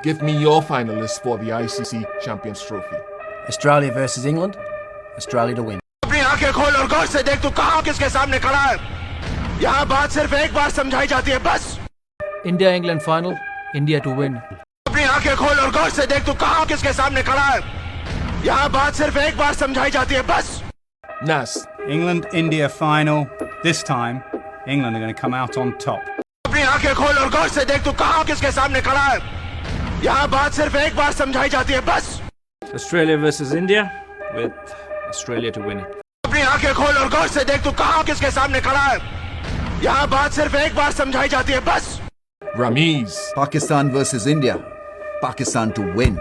Give me your finalists for the ICC Champions Trophy. Australia versus England. Australia to win. अपनी आंखें खोल और गौर से देख तू कहां किसके सामने खड़ा है। यहाँ बात सिर्फ एक बार समझाई जाती है बस। India England final. India to win. अपनी आंखें खोल और गौर से देख तू कहां किसके सामने खड़ा है। यहाँ बात सिर्फ एक बार समझाई जाती है बस। Nas. England India final. This time, England are going to come out on top. अपनी आंखें खोल और गौर से देख तू कहां किसके सामने खड़ा है। यहाँ बात सिर्फ एक बार समझाई जाती है बस। Australia versus India, with Australia to win it. अपनी आंखें खोल और गौर से देख तू कहां किसके सामने खड़ा है। यहाँ बात सिर्फ एक बार समझाई जाती है बस। Ramiz. Pakistan versus India. Pakistan to win.